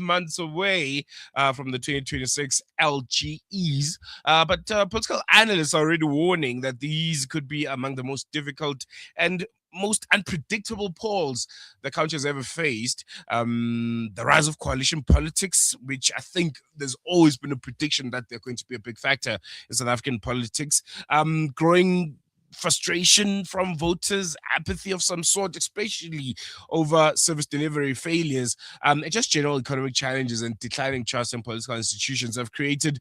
months away from the 2026 LGEs. But political analysts are already warning that these could be among the most difficult and most unpredictable polls the country has ever faced. The rise of coalition politics, which I think there's always been a prediction that they're going to be a big factor in South African politics. Growing frustration from voters, apathy of some sort, especially over service delivery failures, and just general economic challenges and declining trust in political institutions have created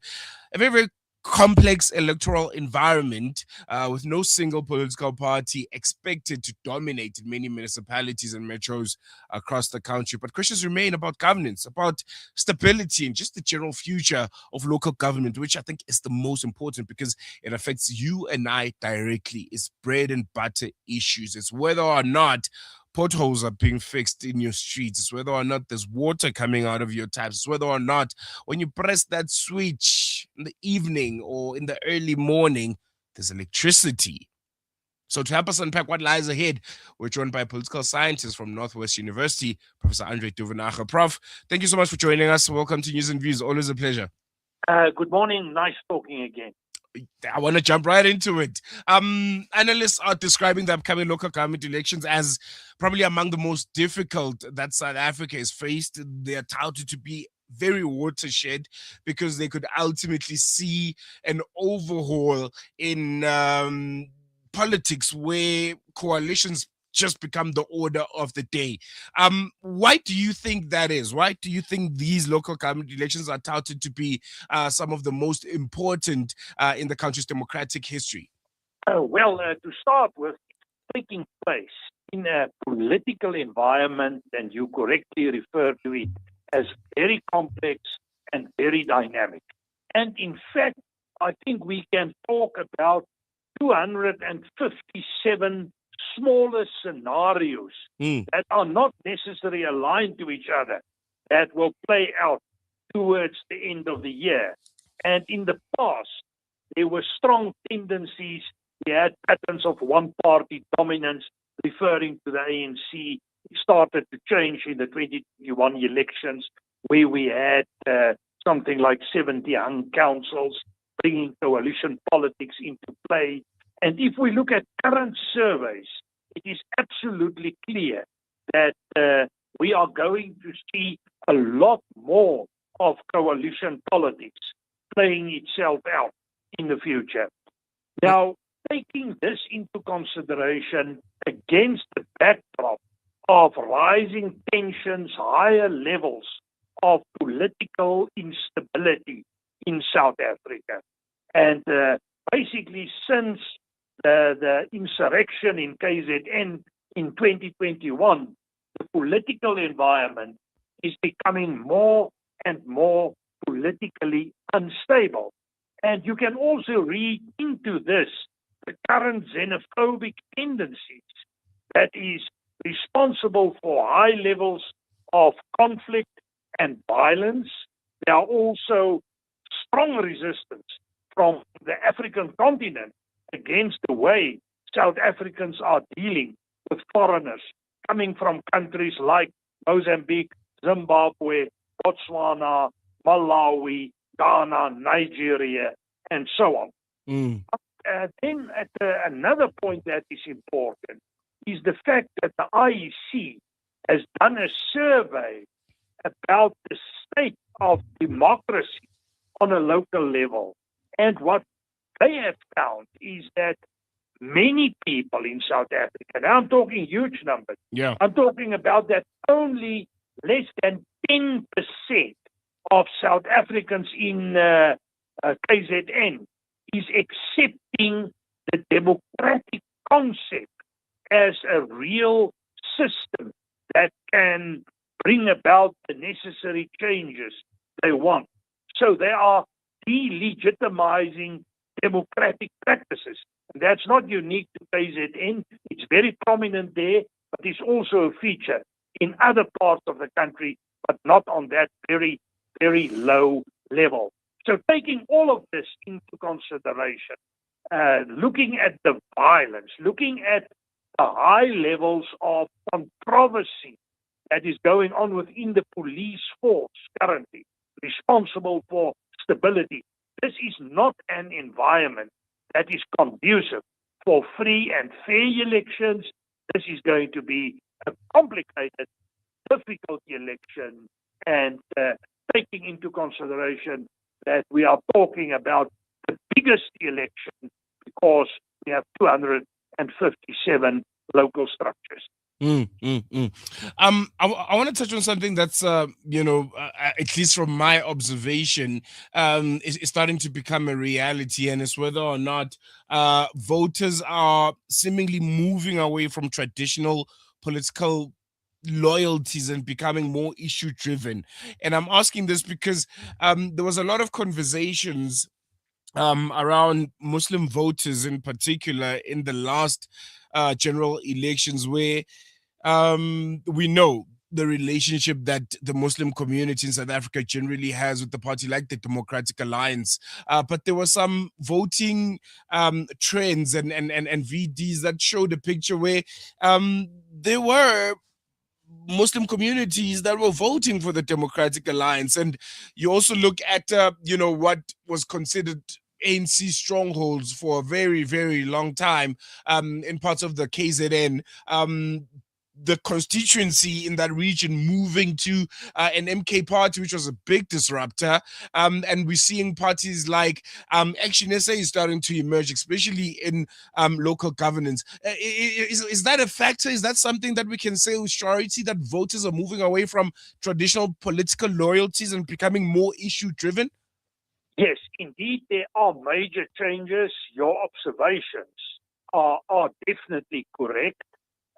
a very complex electoral environment with no single political party expected to dominate in many municipalities and metros across the country. But questions remain about governance, about stability, and just the general future of local government, which I think is the most important because it affects you and I directly. It's bread and butter issues. It's whether or not potholes are being fixed in your streets. It's whether or not there's water coming out of your taps. It's whether or not when you press that switch in the evening or in the early morning, there's electricity. So to help us unpack what lies ahead, we're joined by a political scientist from Northwest University, Professor Andre Duvenacher. Prof, thank you so much for joining us. Welcome to News and Views. Always a pleasure. Good morning. Nice talking again. I want to jump right into it. Analysts are describing the upcoming local government elections as probably among the most difficult that South Africa has faced. They are touted to be very watershed because they could ultimately see an overhaul in politics where coalitions just become the order of the day. Why do you think that is? Why do you think these local government elections are touted to be some of the most important in the country's democratic history? To start with, taking place in a political environment, and you correctly refer to it as very complex and very dynamic. And in fact, I think we can talk about 257 smaller scenarios that are not necessarily aligned to each other that will play out towards the end of the year. And in the past, there were strong tendencies. We had patterns of one-party dominance referring to the ANC. It started to change in the 2021 elections, where we had something like 70 hung councils, bringing coalition politics into play. And if we look at current surveys, it is absolutely clear that we are going to see a lot more of coalition politics playing itself out in the future. Now, taking this into consideration against the backdrop of rising tensions, higher levels of political instability in South Africa, and basically since the insurrection in KZN in 2021, the political environment is becoming more and more politically unstable. And you can also read into this the current xenophobic tendencies that is responsible for high levels of conflict and violence. There are also strong resistance from the African continent against the way South Africans are dealing with foreigners coming from countries like Mozambique, Zimbabwe, Botswana, Malawi, Ghana, Nigeria, and so on. Then another point that is important is the fact that the IEC has done a survey about the state of democracy on a local level. And what they have found is that many people in South Africa, now I'm talking huge numbers, I'm talking about that only less than 10% of South Africans in KZN is accepting the democratic concept as a real system that can bring about the necessary changes they want. So they are delegitimizing democratic practices. And that's not unique to KZN. It's very prominent there, but it's also a feature in other parts of the country, but not on that very, very low level. So taking all of this into consideration, looking at the violence, looking at the high levels of controversy that is going on within the police force currently, responsible for stability. This is not an environment that is conducive for free and fair elections. This is going to be a complicated, difficult election, and taking into consideration that we are talking about the biggest election because we have 257 local structures. I want to touch on something that's, at least from my observation, is starting to become a reality, and it's whether or not voters are seemingly moving away from traditional political loyalties and becoming more issue driven. And I'm asking this because there was a lot of conversations around Muslim voters in particular in the last general elections, where we know the relationship that the Muslim community in South Africa generally has with the party like the Democratic Alliance. But there were some voting trends and VDs that showed a picture where there were Muslim communities that were voting for the Democratic Alliance. And you also look at, what was considered ANC strongholds for a very, very long time in parts of the KZN. The constituency in that region moving to an MK party, which was a big disruptor. And we're seeing parties like Action SA is starting to emerge, especially in local governance. Is that a factor? Is that something that we can say with surety, that voters are moving away from traditional political loyalties and becoming more issue driven? Yes, indeed, there are major changes. Your observations are definitely correct.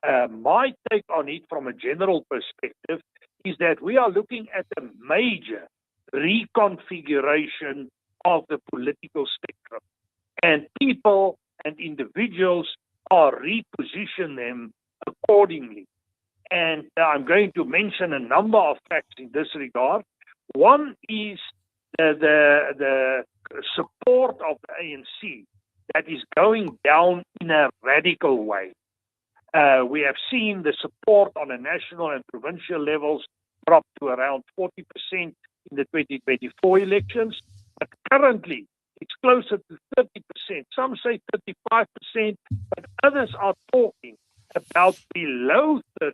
My take on it from a general perspective is that we are looking at a major reconfiguration of the political spectrum, and people and individuals are repositioning them accordingly. And I'm going to mention a number of facts in this regard. One is the support of the ANC that is going down in a radical way. We have seen the support on a national and provincial levels drop to around 40% in the 2024 elections, but currently it's closer to 30%. Some say 35%, but others are talking about below 30%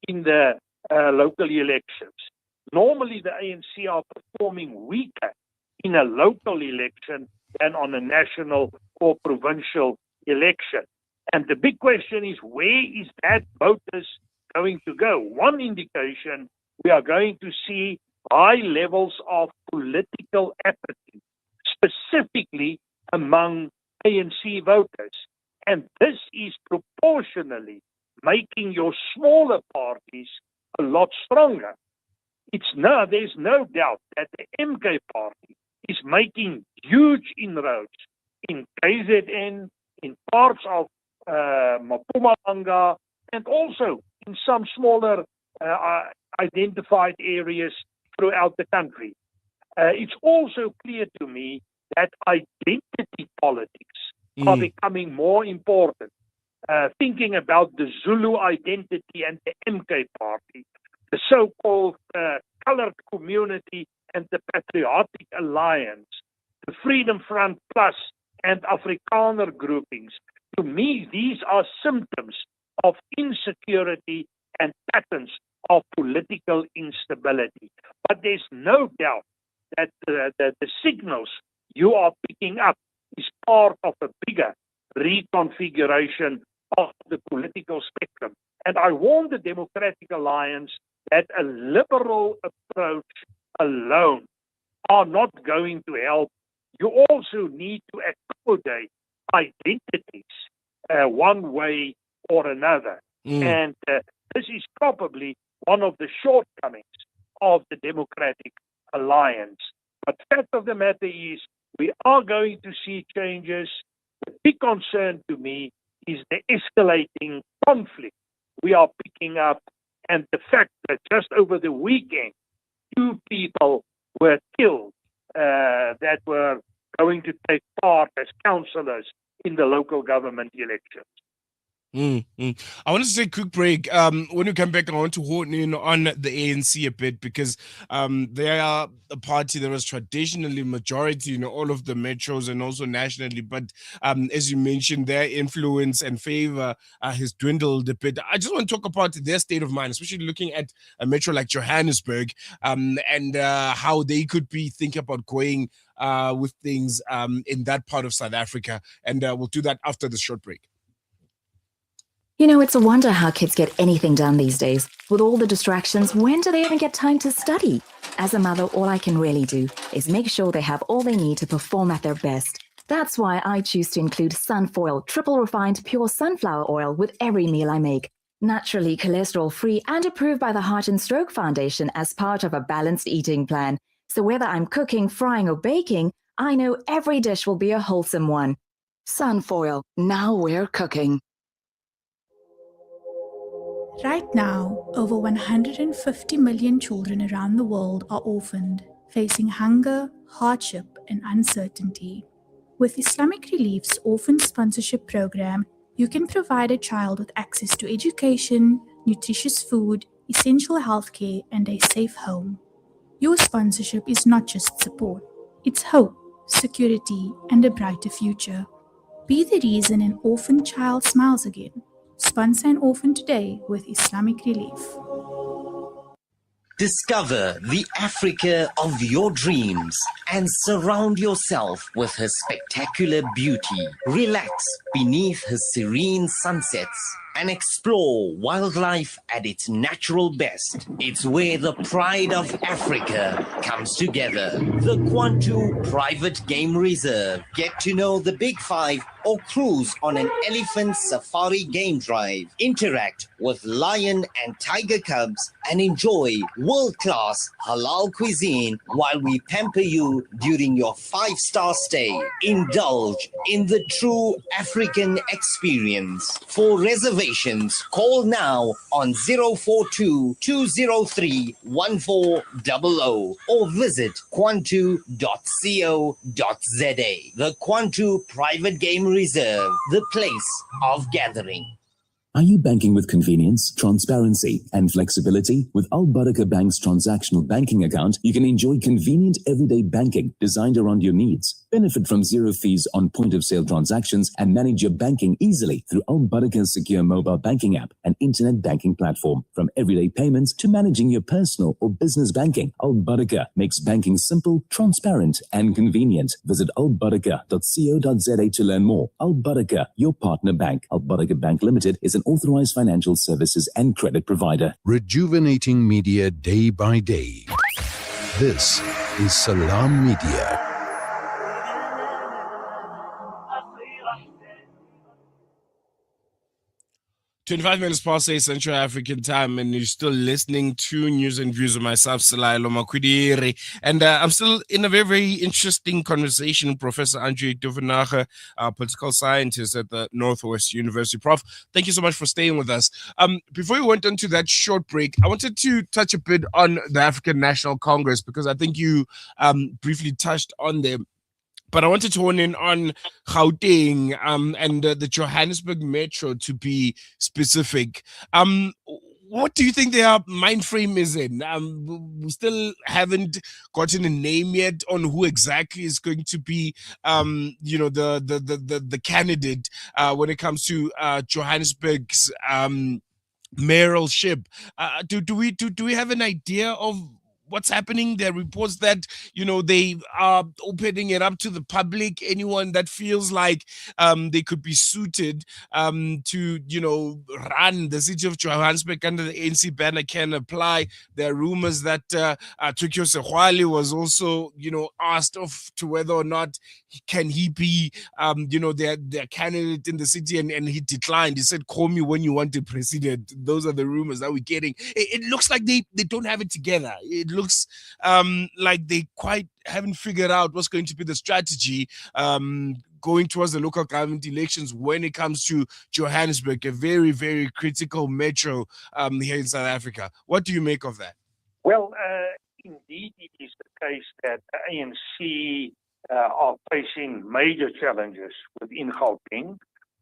in the local elections. Normally, the ANC are performing weaker in a local election than on a national or provincial election. And the big question is, where is that voters going to go? One indication, we are going to see high levels of political apathy, specifically among ANC voters. And this is proportionally making your smaller parties a lot stronger. There's no doubt that the MK party is making huge inroads in KZN, in parts of Mpumalanga, and also in some smaller identified areas throughout the country. It's also clear to me that identity politics are becoming more important. Thinking about the Zulu identity and the MK party, the so-called colored community and the Patriotic Alliance, the Freedom Front Plus and Afrikaner groupings. To me, these are symptoms of insecurity and patterns of political instability. But there's no doubt that the signals you are picking up is part of a bigger reconfiguration of the political spectrum. And I warn the Democratic Alliance that a liberal approach alone are not going to help. You also need to accommodate identities one way or another. And this is probably one of the shortcomings of the Democratic Alliance. But fact of the matter is, we are going to see changes. The big concern to me is the escalating conflict we are picking up, and the fact that just over the weekend, 2 people were killed that were going to take part as councillors in the local government elections. I want to take a quick break. When we come back, I want to hone in on the ANC a bit because they are a party that was traditionally majority in all of the metros and also nationally. But as you mentioned, their influence and favor has dwindled a bit. I just want to talk about their state of mind, especially looking at a metro like Johannesburg, and how they could be thinking about going with things in that part of South Africa. And we'll do that after the short break. You know, it's a wonder how kids get anything done these days. With all the distractions, when do they even get time to study? As a mother, all I can really do is make sure they have all they need to perform at their best. That's why I choose to include Sunfoil, triple refined pure sunflower oil with every meal I make. Naturally cholesterol-free and approved by the Heart and Stroke Foundation as part of a balanced eating plan. So whether I'm cooking, frying, or baking, I know every dish will be a wholesome one. Sunfoil, now we're cooking. Right now, over 150 million children around the world are orphaned, facing hunger, hardship, and uncertainty. With Islamic Relief's Orphan Sponsorship Program, you can provide a child with access to education, nutritious food, essential healthcare, and a safe home. Your sponsorship is not just support, it's hope, security, and a brighter future. Be the reason an orphan child smiles again. Sponsor an orphan today with Islamic Relief. Discover the Africa of your dreams and surround yourself with her spectacular beauty. Relax beneath her serene sunsets and explore wildlife at its natural best. It's where the pride of Africa comes together. The Kwantu Private Game Reserve. Get to know the Big Five or cruise on an elephant safari game drive. Interact with lion and tiger cubs and enjoy world-class halal cuisine while we pamper you during your 5-star stay. Indulge in the true African experience. For reservations, call now on 042-203-1400 or visit kwantu.co.za. The Kwantu Private Game Reserve, the place of gathering. Are you banking with convenience, transparency, and flexibility? With Al Baraka Bank's transactional banking account, you can enjoy convenient everyday banking designed around your needs. Benefit from zero fees on point-of-sale transactions and manage your banking easily through Al Baraka's secure mobile banking app and internet banking platform. From everyday payments to managing your personal or business banking, Al Baraka makes banking simple, transparent, and convenient. Visit albaraka.co.za to learn more. Al Baraka, your partner bank. Al Baraka Bank Limited is an authorized financial services and credit provider. Rejuvenating media day by day. This is Salam Media. 25 minutes past 8 Central African time, and you're still listening to News and Views with myself, Selailo Makwidiri. And I'm still in a very, very interesting conversation with Professor Andre Duvenage, political scientist at the Northwest University. Prof, thank you so much for staying with us. Before we went into that short break, I wanted to touch a bit on the African National Congress, because I think you briefly touched on them. But I wanted to hone in on Gauteng and the Johannesburg Metro, to be specific. What do you think their mind frame is in? We still haven't gotten a name yet on who exactly is going to be, the candidate when it comes to Johannesburg's mayoralship. Do we have an idea of what's happening? There are reports that, they are opening it up to the public. Anyone that feels like they could be suited to, run the city of Johannesburg under the ANC banner can apply. There are rumors that Tukio Sehwali was also, asked to whether or not can he be, their candidate in the city, and he declined. He said, "Call me when you want the president." Those are the rumors that we're getting. It looks like they don't have it together. It looks like they quite haven't figured out what's going to be the strategy going towards the local government elections when it comes to Johannesburg, a very, very critical metro here in South Africa. What do you make of that? Well, indeed, it is the case that the ANC are facing major challenges within Gauteng.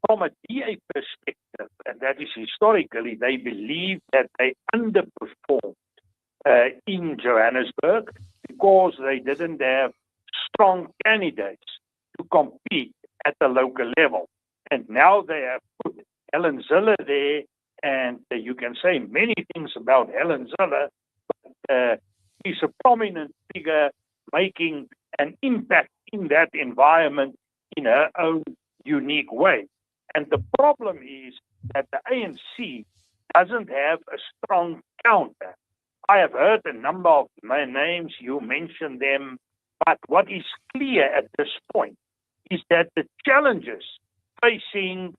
from a DA perspective, and that is historically, they believe that they underperformed in Johannesburg because they didn't have strong candidates to compete at the local level. And now they have put Helen Zille there, and you can say many things about Helen Zille, but she's a prominent figure making an impact in that environment in her own unique way. And the problem is that the ANC doesn't have a strong counter. I have heard a number of names, you mentioned them, but what is clear at this point is that the challenges facing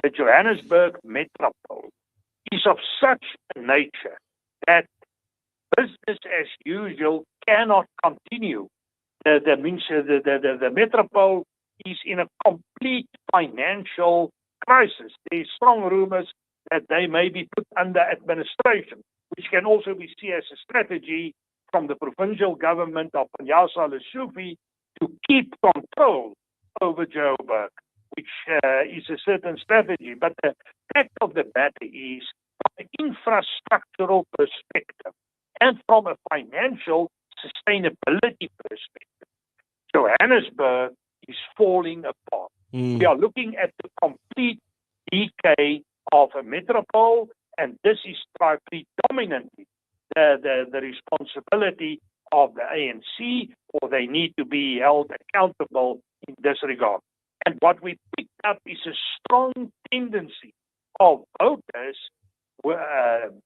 the Johannesburg metropole is of such a nature that business as usual cannot continue. The metropole is in a complete financial crisis. There are strong rumors that they may be put under administration, which can also be seen as a strategy from the provincial government of Panyaza Lesufi to keep control over Joburg, which is a certain strategy. But the fact of the matter is, from an infrastructural perspective and from a financial sustainability perspective, Johannesburg is falling apart. We are looking at the complete decay of a metropole, and this is predominantly the responsibility of the ANC, or they need to be held accountable in this regard. And what we picked up is a strong tendency of voters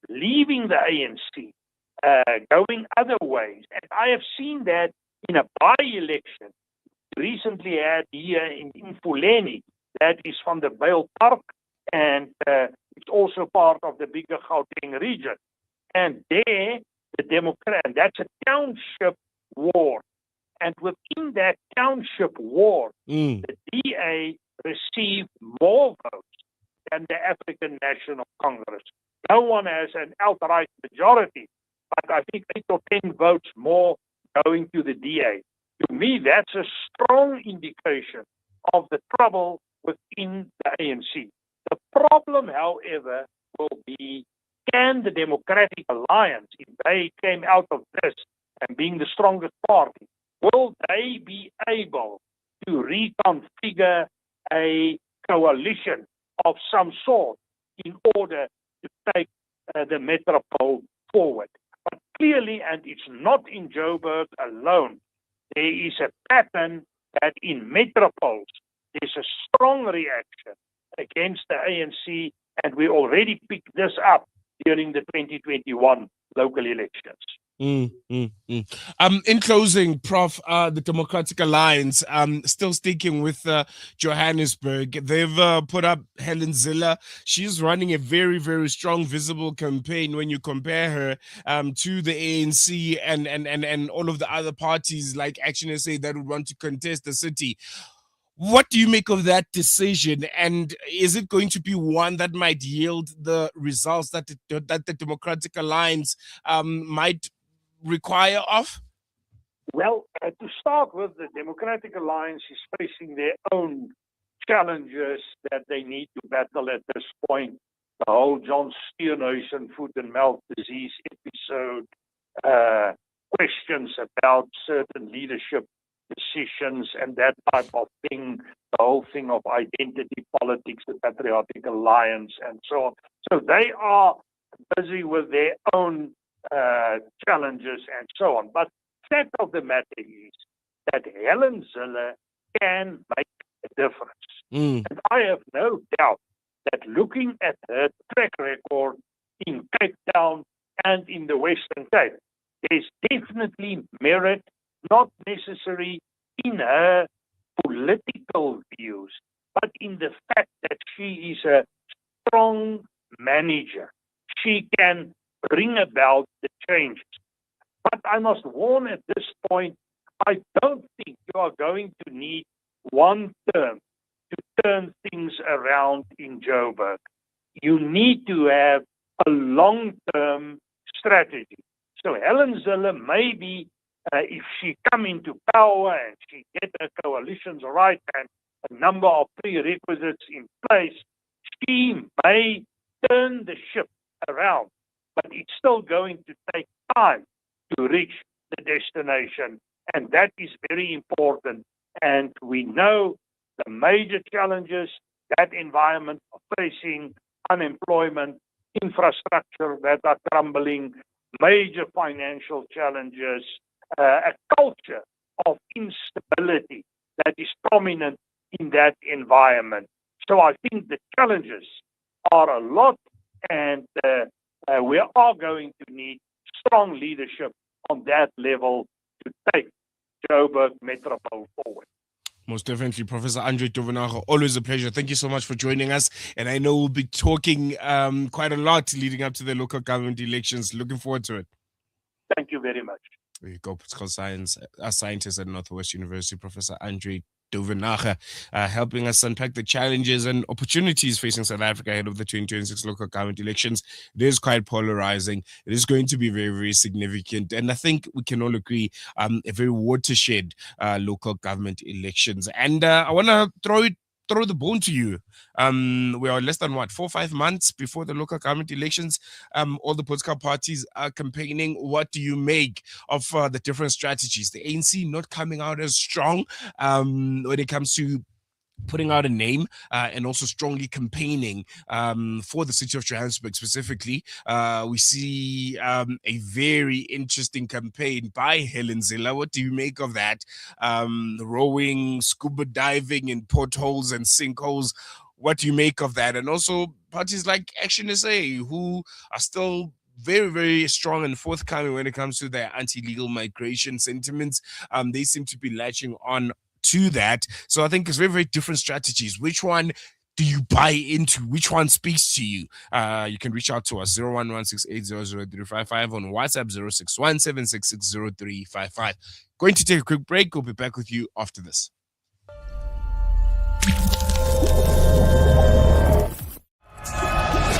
leaving the ANC, going other ways. And I have seen that in a by-election recently had here in Mfuleni, that is from the Vale Park, and it's also part of the bigger Gauteng region. And there, the Democrat, and that's a township ward. And within that township ward, the DA received more votes than the African National Congress. No one has an outright majority, but I think 8 or 10 votes more going to the DA. To me, that's a strong indication of the trouble within the ANC. The problem, however, will be, can the Democratic Alliance, if they came out of this and being the strongest party, will they be able to reconfigure a coalition of some sort in order to take the metropole forward? But clearly, and it's not in Joburg alone, there is a pattern that in metropoles, there's a strong reaction against the ANC, and we already picked this up during the 2021 local elections. In closing, Prof, the Democratic Alliance, still sticking with Johannesburg, they've put up Helen Zille. She's running a very, very strong, visible campaign when you compare her to the ANC and all of the other parties like Action SA that would want to contest the city. What do you make of that decision? And is it going to be one that might yield the results that the Democratic Alliance might require of? Well, to start with, the Democratic Alliance is facing their own challenges that they need to battle at this point. The whole John Steenhuisen foot and mouth disease episode, questions about certain leadership decisions and that type of thing, the whole thing of identity politics, the Patriotic Alliance, and so on. So they are busy with their own challenges and so on. But the fact of the matter is that Helen Zille can make a difference. And I have no doubt that looking at her track record in Cape Town and in the Western Cape, there's definitely merit, not necessary in her political views, but in the fact that she is a strong manager. She can bring about the changes. But I must warn at this point, I don't think you are going to need one term to turn things around in Joburg. You need to have a long-term strategy. So Helen Zille maybe, if she come into power and she get her coalitions right and a number of prerequisites in place, she may turn the ship around, but it's still going to take time to reach the destination, and that is very important. And we know the major challenges that environment are facing: unemployment, infrastructure that are crumbling, major financial challenges, a culture of instability that is prominent in that environment. So I think the challenges are a lot, and we are going to need strong leadership on that level to take Joburg Metropole forward. Most definitely, Professor Andre Duvenhage. Always a pleasure. Thank you so much for joining us. And I know we'll be talking quite a lot leading up to the local government elections. Looking forward to it. Thank you very much. There you go, political scientist at Northwest University, Professor Andre Duvenhage, helping us unpack the challenges and opportunities facing South Africa ahead of the 2026 local government elections. It is quite polarizing. It is going to be very, very significant. And I think we can all agree a very watershed local government elections. And I want to throw the bone to you. We are less than 4 or 5 months before the local government elections. All the political parties are campaigning. What do you make of the different strategies? The ANC not coming out as strong when it comes to putting out a name and also strongly campaigning for the city of Johannesburg specifically. We see a very interesting campaign by Helen Zille. What do you make of that? Rowing, scuba diving in potholes and sinkholes. What do you make of that? And also parties like Action SA, who are still very, very strong and forthcoming when it comes to their anti-legal migration sentiments. They seem to be latching on to that. So I think it's very, very different strategies. Which one do you buy into? Which one speaks to you? You can reach out to us 01168000355 on WhatsApp 06176600355. Going to take a quick break. We'll be back with you after this.